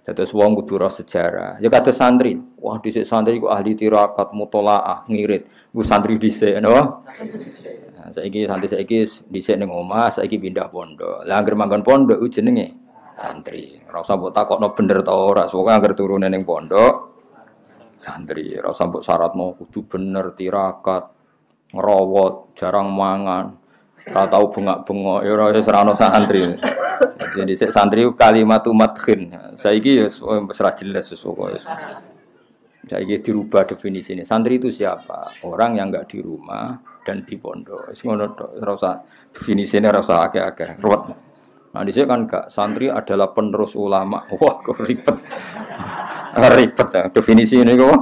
Dados wong kudu roh sejarah. Ya kados santri. Wah, dhisik santri ku ahli tirakat, mutolaah, ngirit. Ku santri dhisik, napa? Nah, saiki santri saiki dhisik ning omah, saiki pindah pondok. Lah anggere manggon pondok ku jenenge santri. Ora usah mbok takokno bener ta ora, pokoke anggere turune ning pondok santri. Ora usah mbok syaratno kudu bener tirakat, ngerawat, jarang mangan. Ora tau bengak-bengok, ya ora wis ora ono santri. Jadi santri kalimatu madkhin. Saiki ya wis ora jelas pokoke. Saiki dirubah definisine. Santri itu siapa? Orang yang enggak di rumah dan di pondok. Wis ngono tok, ora usah definisine ora usah akeh-akeh. Ruwet. Nah, dhisik kan enggak santri adalah penerus ulama. Wah, kok ribet. Ribet ya definisi ini kok.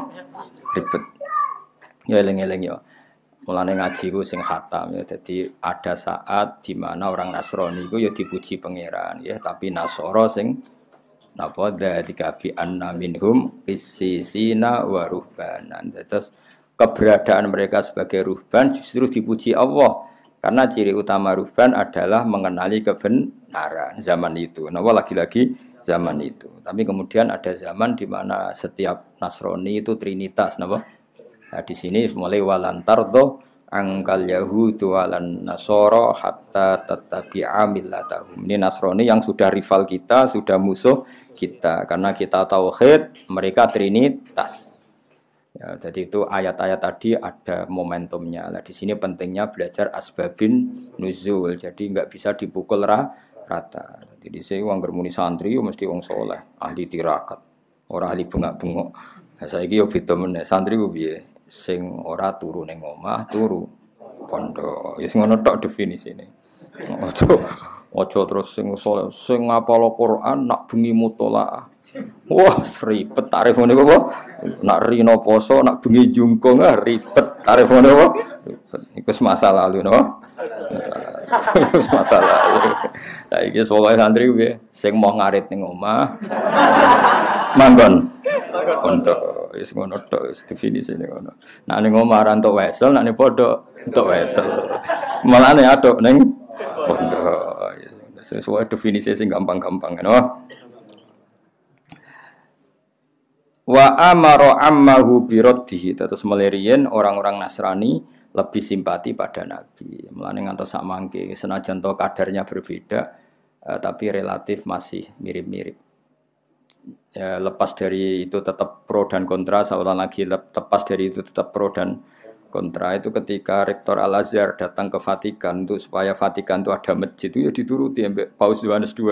Ribet. Ya eling-eling ya. Mulane ngaji ku sing khatam ya. Jadi ada saat di mana orang Nasrani ku ya dipuji pangeran ya, tapi Nasoro sing napa dzalika bi anna minhum qissisina wa ruhbanan. Terus keberadaan mereka sebagai ruhban justru dipuji Allah karena ciri utama ruhban adalah mengenali kebenaran zaman itu. Napa lagi-lagi zaman itu. Tapi kemudian ada zaman di mana setiap Nasrani itu trinitas napa? Nah, di sini mulai walantardo angkal yahudu walan nasoro hatta tattabi'a millatahum. Ini Nasrani yang sudah rival kita, sudah musuh kita karena kita tauhid, mereka trinitas. Ya, jadi itu ayat-ayat tadi ada momentumnya. Nah, di sini pentingnya belajar asbabin nuzul. Jadi enggak bisa dipukul rata. Jadi saya wong muni santri yo mesti wong saleh, ahli tirakat, ora ahli bengak-bengok. Nah, saiki yo beda meneh santri ku piye? Sing ora turu ning omah, turu pondok. Ya sing ngono tok definisine. Ojo terus sing saleh, sing ngapal Quran nak bengi mutolaah. Wah, ribet tarif ngene kok. Nak rino poso, nak bengi jungkung ribet tarif ngene kok. Iku masa lalu no. Masa lalu. Lah iki saleh santri piye? Sing mau ngarit ning omah. Manggon pondok. Wis ngono tok wis definisine ngono. Nek ning omah ra entuk wesel, nek ning pondok entuk wesel. Malane aduk ning pondok. Sesuai definisi sing gampang-gampang ngono. Wa amara ammahu biraddihi. Terus melirian orang-orang Nasrani lebih simpati pada Nabi. Mulane ngantos sak mangke senajan to kadarnya berbeda tapi relatif masih mirip-mirip. Ya, lepas dari itu tetap pro dan kontra, seolah lagi lepas dari itu tetap pro dan kontra. Itu ketika Rektor Al-Azhar datang ke Vatikan untuk supaya Vatikan itu ada masjid, itu ya dituruti sampai Paus Yohanes II.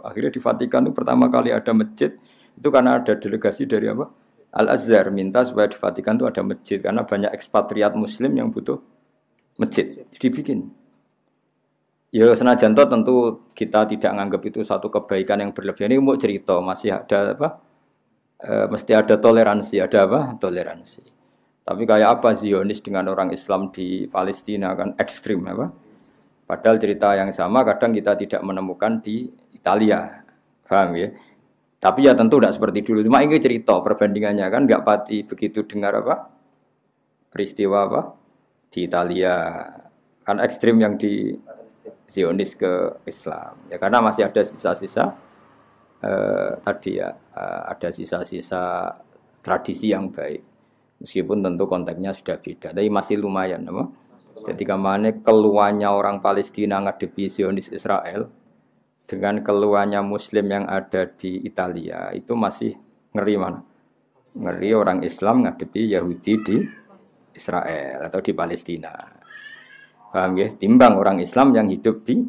Akhirnya di Vatikan itu pertama kali ada masjid itu karena ada delegasi dari apa? Al-Azhar minta supaya di Vatikan itu ada masjid karena banyak ekspatriat muslim yang butuh masjid. Dibikin. Ya senajan toh tentu kita tidak menganggap itu satu kebaikan yang berlebihan. Ini mau cerita masih ada apa? Mesti ada toleransi, ada apa? Toleransi. Tapi kayak apa Zionis dengan orang Islam di Palestina kan ekstrim apa? Padahal cerita yang sama kadang kita tidak menemukan di Italia, paham ya? Tapi ya tentu tidak seperti dulu. Cuma ini cerita perbandingannya kan nggak pati begitu dengar apa? Peristiwa apa? Di Italia kan ekstrim yang di Zionis ke Islam ya karena masih ada sisa-sisa tadi ya ada sisa-sisa tradisi yang baik meskipun tentu konteksnya sudah beda tapi masih lumayan apa? Jadi kemana keluarnya orang Palestina ngadepi Zionis Israel dengan keluarnya Muslim yang ada di Italia itu masih ngeri mana? Ngeri orang Islam ngadepi Yahudi di Israel atau di Palestina. Paham ya? Timbang orang Islam yang hidup di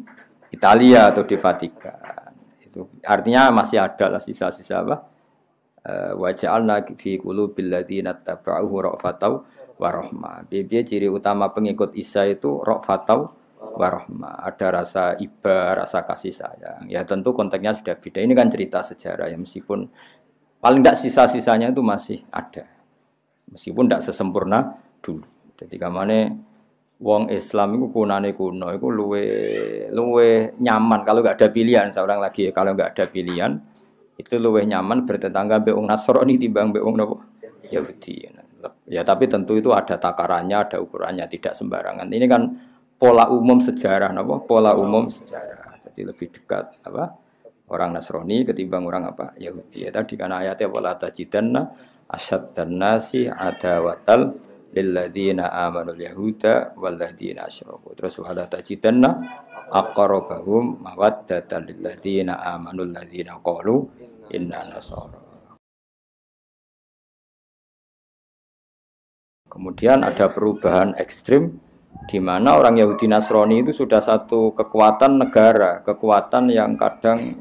Italia atau di Vatikan. Itu artinya masih ada lah sisa-sisa apa? Wa ja'alna fi qulubil ladzina tabauhu ra'fatau wa rahmah. Biar ciri utama pengikut Isa itu ra'fatau wa rahmah. Ada rasa iba, rasa kasih sayang. Ya tentu konteksnya sudah beda. Ini kan cerita sejarah ya meskipun paling tidak sisa-sisanya itu masih ada. Meskipun tidak sesempurna dulu. Jadi kamane wong Islam itu kunane kuno itu luwe nyaman kalau nggak ada pilihan seorang lagi kalau nggak ada pilihan itu luwe nyaman bertetangga mbek wong Nasrani timbang mbek wong napa Yahudi. Ya tapi tentu itu ada takarannya, ada ukurannya, tidak sembarangan. Ini kan pola umum sejarah napa? Pola umum sejarah. Jadi lebih dekat apa? orang Nasrani ketimbang orang apa? Yahudi. Ya, tadi kan ayatnya wala tajidanna asyaddan nasi adawatal lilladzina amanul yahuda walladzina asyraku. Terus wala tajidanna aqrabahum mawaddatan lilladzina amanul ladzina qalu inna nasara. Kemudian ada perubahan ekstrim di mana orang Yahudi Nasrani itu sudah satu kekuatan negara, kekuatan yang kadang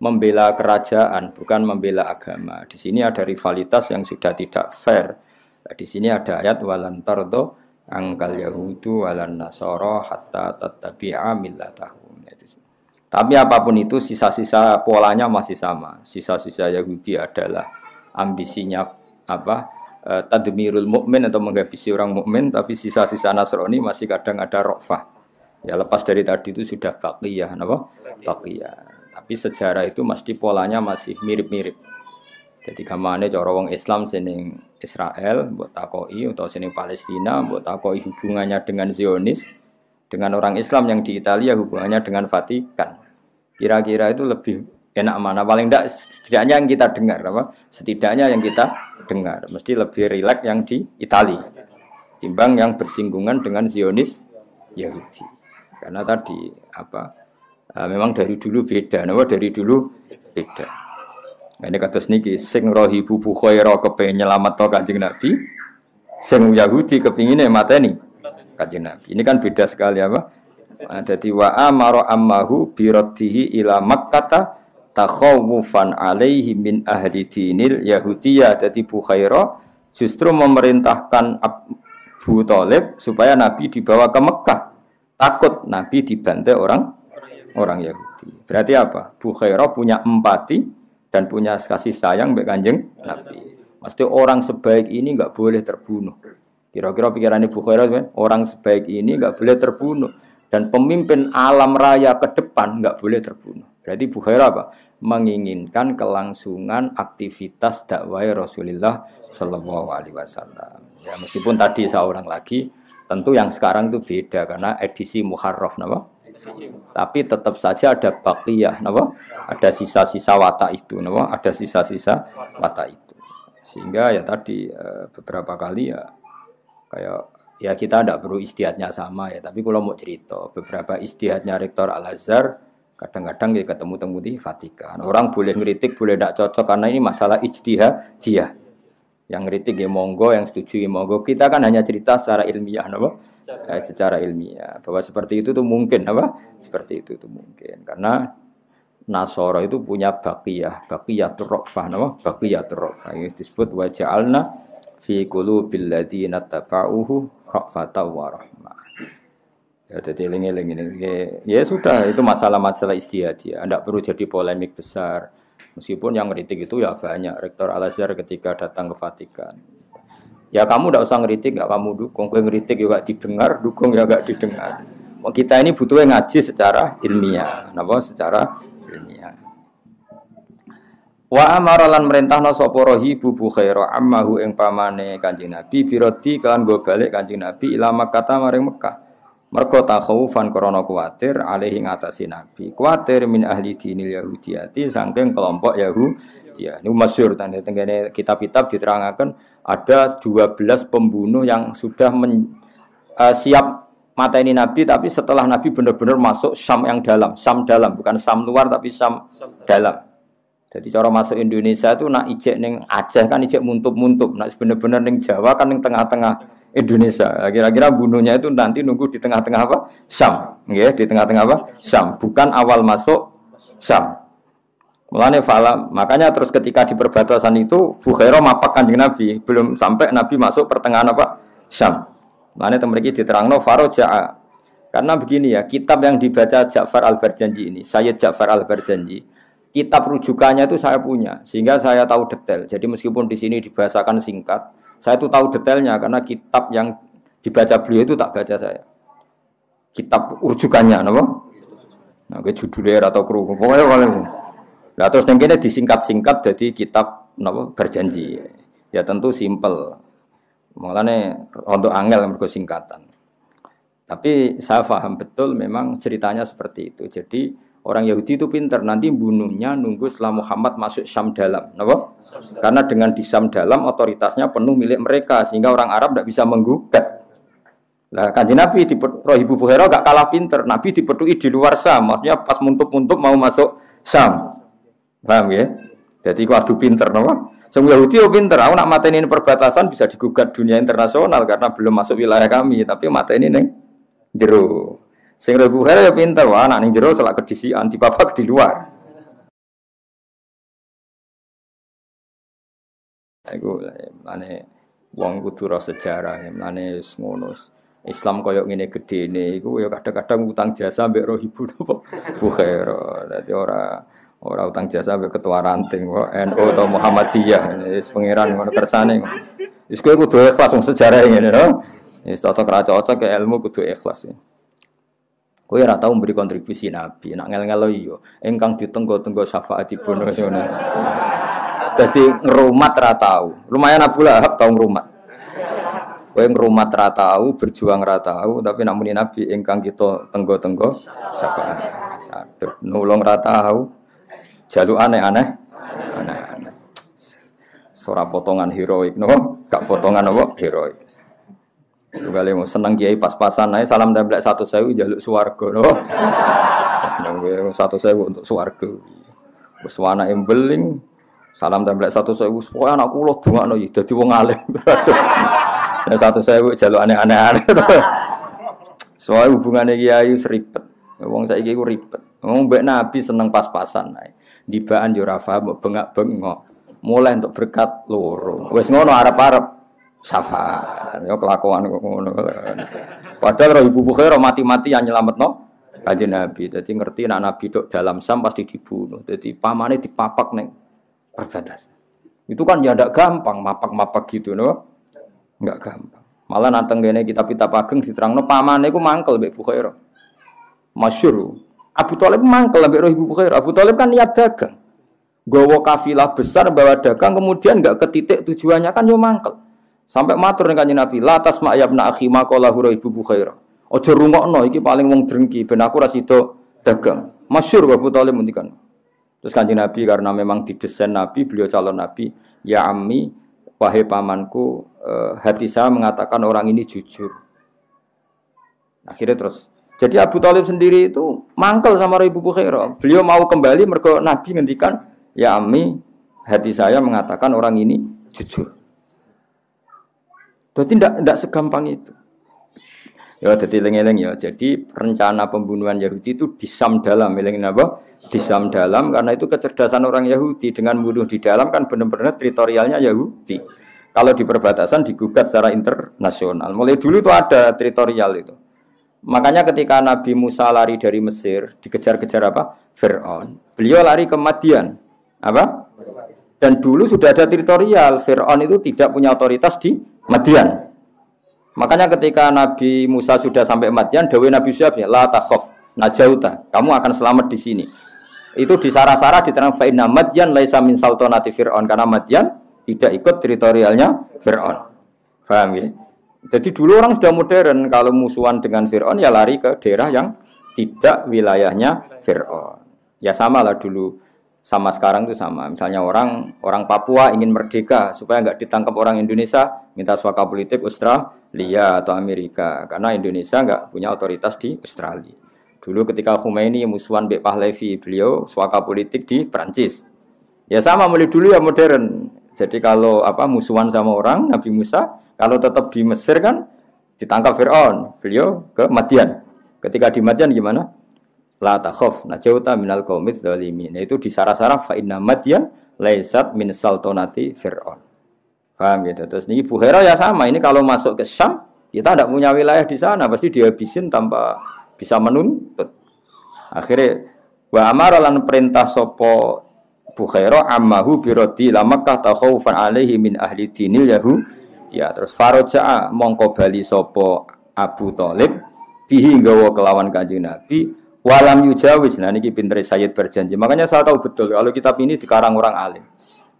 membela kerajaan, bukan membela agama. Di sini ada rivalitas yang sudah tidak fair. Di sini ada ayat walantardo angkal Yahudu walan Nasara hatta tattabi'a millatahum. Tapi apapun itu sisa-sisa polanya masih sama. Sisa-sisa Yahudi adalah ambisinya tadmirul mukmin atau menghabisi orang mukmin, tapi sisa-sisa Nasrani masih kadang ada rofah. Ya lepas dari tadi itu sudah baqiyah, apa? Baqiyah. Tapi sejarah itu mesti polanya masih mirip-mirip. Jadi gamane cara wong Islam seneng Israel, mbok takoki atau seneng Palestina, mbok takoki hubungannya dengan Zionis, dengan orang Islam yang di Italia hubungannya dengan Vatikan. Kira-kira itu lebih enak mana? Paling tidak setidaknya yang kita dengar apa? Setidaknya yang kita dengar mesti lebih rileks yang di Italia timbang yang bersinggungan dengan Zionis Yahudi. Karena tadi memang dari dulu beda, dari dulu beda. Nah, ini kata niki sing rohibu bukhaira kepengin nyelametno Kanjeng Nabi, sing Yahudi kepingine mateni Kanjeng Nabi. Ini kan beda sekali apa? Jadi wa amara ammahu bi raddihi ila Makkah takhawufan alaihi min ahli dinil Yahudiyah. Jadi Bukhaira justru memerintahkan Abu Thalib supaya Nabi dibawa ke Mekah. Takut Nabi dibantai orang Yahudi. Berarti apa? Bukhaira punya empati dan punya kasih sayang mbek Kanjeng Nabi. Mesti orang sebaik ini enggak boleh terbunuh. Kira-kira pikirannya Bukhaira kan, orang sebaik ini enggak boleh terbunuh dan pemimpin alam raya ke depan enggak boleh terbunuh. Berarti Bukhaira apa? Menginginkan kelangsungan aktivitas dakwah Rasulullah Shallallahu Alaihi Wasallam. Ya meskipun tadi seorang lagi, tentu yang sekarang itu beda karena edisi Muharraf, nama. Tapi tetap saja ada baqiyah, nama. Ada sisa-sisa watak itu, nama. Ada sisa-sisa watak itu. Sehingga ya tadi beberapa kali ya kayak ya kita tidak perlu istihadnya sama ya. Tapi kalau mau cerita beberapa istihadnya Rektor Al-Azhar. Kadang-kadang kita ketemu di Vatikan. Orang boleh ngeritik, boleh tidak cocok karena ini masalah ijtihad dia. Yang ngeritik ya monggo, yang setuju ya monggo. Kita kan hanya cerita secara ilmiah, apa? Secara ilmiah bahwa seperti itu tuh mungkin, apa? Seperti itu tuh mungkin. Karena Nasara itu punya baqiyatur rafah, apa? Baqiyatur rafah. Ini disebut wa ja'alna fi qulubil ladzina tabauhu rafatan wa rahmah. Ya, jadi eling-eling ini. Ya sudah, itu masalah-masalah istihadiyah. Tidak perlu jadi polemik besar. Meskipun yang ngeritik itu ya banyak. Rektor Al-Azhar ketika datang ke Vatikan. Ya kamu tidak usah ngeritik, nggak kamu dukung. Kau ngeritik juga didengar, dukung ya nggak didengar. Kita ini butuhnya ngaji secara ilmiah. Kenapa? Secara ilmiah. Wa amaralan merintahna sapa rahibu Bukhaira ammahu ing pamane Kanjeng Nabi birodi kan go balik Kanjeng Nabi ila Makkah maring Mekah. Mergo takhawufan krana kuwatir alih ing atase Nabi. Kuwatir min ahli dinil Yahudiyati saking kelompok Yahudi. Ini masyhur tanda tengene kitab-kitab diterangaken ada 12 pembunuh yang sudah siap mateni Nabi tapi setelah Nabi benar-benar masuk Syam yang dalam, Syam dalam bukan Syam luar tapi Syam dalam. Jadi cara masuk Indonesia itu nak ijek ning Aceh kan ijek muntup-muntup, nak bener-bener ning Jawa kan ning tengah-tengah Indonesia. Kira-kira bunuhnya itu nanti nunggu di tengah-tengah apa? Syam. Nggih, di tengah-tengah apa? Syam, bukan awal masuk Syam. Mulane fala, makanya terus ketika di perbatasan itu Bukhaira mapak Kanjeng Nabi, belum sampai Nabi masuk pertengahan apa? Syam. Mulane temriki diterangno faraja'a. Karena begini ya, kitab yang dibaca Ja'far Al-Barjanji ini, Sayyid Ja'far Al-Barjanji, kitab rujukannya itu saya punya, sehingga saya tahu detail. Jadi meskipun di sini dibahasakan singkat, saya itu tahu detailnya karena kitab yang dibaca beliau itu tak baca saya. Kitab rujukannya, napa? Nah, ke judulnya atau kru, pokoknya paling. Nah, terus yang kene disingkat-singkat jadi kitab napa berjanji. Ya tentu simpel. Mulane untuk angel mergo singkatan. Tapi saya paham betul memang ceritanya seperti itu. Jadi Orang Yahudi itu pinter, nanti bunuhnya nunggu setelah Muhammad masuk Syam dalam. Kenapa? Karena dengan di Syam dalam otoritasnya penuh milik mereka, sehingga orang Arab tidak bisa menggugat. Nah, Kanjeng Nabi di Ibu Buhairah gak kalah pinter. Nabi dipetui di luar Syam, maksudnya pas muntuk-muntuk mau masuk Syam. Paham ya? Jadi kudu pinter, kenapa? Semua Yahudi yo pinter, aku nak mateni perbatasan bisa digugat dunia internasional karena belum masuk wilayah kami, tapi mateni ning jero. Sing Ibu Buhairah ya pinter, wah nak ning jero selak kedisian dipapak di luar. Iku mane wong kudu ro sejarah, mane ngono. Islam koyo ngene gedene iku ya kadang-kadang utang jasa mbek roh ibu napa Buhairah. Dadi ora utang jasa mbek ketua ranting kok NU atau Muhammadiyah. Wis pangeran ngono kersane. Wis kowe kudu ikhlas wong sejarah ngene no. Wis cocok ra cocok ke ilmu kudu ikhlas. Kowe ora tau memberi kontribusi Nabi, nak ngel-ngelo iya, ingkang ditenggo-tenggo syafaatipun ngono. Dadi ngrumat ra tau. Lumayan Abu Lahab tau ngrumat. Kowe ngrumat ra tau, berjuang ra tau, tapi nak muni Nabi ingkang kita tenggo-tenggo syafaat. Aduh, nulung ra tau. Jaluk aneh-aneh. Ora potongan heroik no, gak potongan apa heroik. Kali mau seneng kiai pas-pasan ae salam templek 1.000 njaluk swarga no. Nang 1.000 untuk swarga. Wis ana embeling salam templek 1.000 supaya anak kula dongakno ya dadi wong alim. Nek 1.000 njaluk aneh-aneh. Soale hubungane kiai seribet. Wong saiki iku ribet. Wong mbek Nabi seneng pas-pasan ae. Dibaan yo ora paham bengak-bengok. Mulai untuk berkat loro. Wis ngono arep-arep syafaat, ya kelakuan kok ngono. Padahal Ibu Buhairah mati-matian nyelametno Kanjeng Nabi. Dadi ngerti nek Nabi tok dalam Sam pasti dibunuh. Dadi pamane dipapak ning perbatasan. Itu kan ya ndak gampang mapak-mapak gitu no. Enggak gampang. Malah nanteng kene kitab-kitab ageng diterangno pamane iku mangkel mbek Buhairah. Masyhur. Abu Thalib mangkel mbek Ibu Buhairah. Abu Thalib kan niat dagang. Gowo kafilah besar bawa dagang kemudian enggak ke titik tujuannya kan yo mangkel. Sampai matur ning Kanjeng Nabi, la tasma ya ibn akhi maqala Ibu Buhairah. Aja rungokno iki paling wong drengki ben aku ora sida dagang. Masyhur Abu Thalib ngendikan. Terus Kanjeng Nabi karena memang didesain Nabi, beliau calon Nabi, ya ammi wahai pamanku, hati saya mengatakan orang ini jujur. Akhirnya terus jadi Abu Thalib sendiri itu mangkel sama Ibu Buhairah. Beliau mau kembali mergo Nabi ngendikan, ya ammi hati saya mengatakan orang ini jujur. Jadi tidak segampang itu. Ya, jadi eling-eling ya. Jadi rencana pembunuhan Yahudi itu di Syam dalam, elingin apa? Di Syam dalam karena itu kecerdasan orang Yahudi dengan bunuh di dalam kan benar-benar teritorialnya Yahudi. Kalau di perbatasan digugat secara internasional. Mulai dulu itu ada teritorial itu. Makanya ketika Nabi Musa lari dari Mesir dikejar-kejar apa? Fir'aun. Beliau lari ke Madian. Apa? Dan dulu sudah ada teritorial. Fir'aun itu tidak punya otoritas di Madian. Makanya ketika Nabi Musa sudah sampai Madian, dawuh Nabi Syuaib ya, la takhaf najauta, kamu akan selamat di sini. Itu di Sarah-Sarah diterang fa inna Madian laisa min sultanati Fir'aun, karena Madian tidak ikut teritorialnya Fir'aun. Paham ya? Jadi dulu orang sudah modern, kalau musuhan dengan Fir'aun ya lari ke daerah yang tidak wilayahnya Fir'aun. Ya sama lah dulu. Sama sekarang itu sama. Misalnya orang Papua ingin merdeka supaya enggak ditangkap orang Indonesia, minta suaka politik Australia atau Amerika karena Indonesia enggak punya otoritas di Australia. Dulu ketika Khomeini musuhan Mbek Pahlavi, beliau suaka politik di Prancis. Ya sama mulai dulu ya modern. Jadi kalau musuhan sama orang Nabi Musa, kalau tetap di Mesir kan ditangkap Fir'aun, beliau ke Madian. Ketika di Madian gimana? La takhaf najauta minal qaumidz zalimin. Itu di Sarah-Sarah fa inna Madian laisat min sultanati Fir'aun. Paham gitu. Terus ini Buhairah ya sama. Ini kalau masuk ke Syam, kita tidak punya wilayah di sana, pasti dihabisin tanpa bisa menuntut. Akhirnya wa amara lan perintah sapa Buhairah ammahu biradi la Makkah takhawfan alaihi min ahli dinil yahud. Ya terus faraja mongko bali sapa Abu Thalib bihi nggawa kelawan Kanjeng Nabi. Walam yujawis, nah ini pinter Sayyid berjanji. Makanya saya tahu betul kalau kitab ini dikarang orang alim.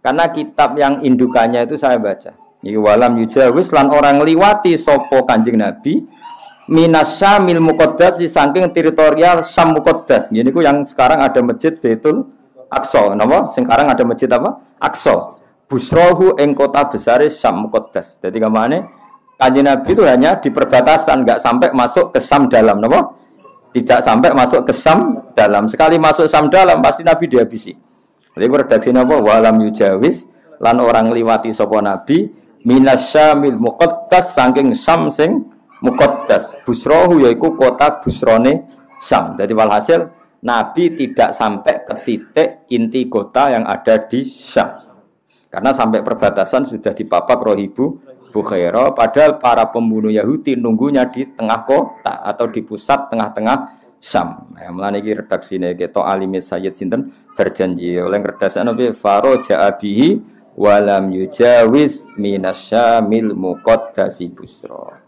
Karena kitab yang indukannya itu saya baca. Ini walam yujawis lan orang liwati sopo Kanjeng Nabi minasyamil muqaddas saking teritorial Syam muqaddas. Ini ku yang sekarang ada masjid Baitul Aqsa. Napa? Sekarang ada masjid apa? Aqsa. Busrohu ing kota besar Syam muqaddas. Jadi kemana? Kanjeng Nabi itu hanya di perbatasan, enggak sampai masuk ke Syam dalam, napa? Tidak sampai masuk ke Syam dalam. Sekali masuk Syam dalam pasti Nabi dihabisi. Jadi redaksi apa? Walam yujawis lan orang liwati sapa Nabi minasyamil muqaddas saking Syam sing muqaddas. Busrohu yaiku kota busrone Syam. Jadi walhasil Nabi tidak sampai ke titik inti kota yang ada di Syam. Karena sampai perbatasan sudah dipapak rohibu Bukhaira, padahal para pembunuh Yahudi nunggunya di tengah kota atau di pusat tengah-tengah Syam. Mulane iki redaksine keto alime Sayyid sinten berjanji oleh redaksi Nabi Faro ja'abihi walam yujawiz minasyamil muqaddasi busra.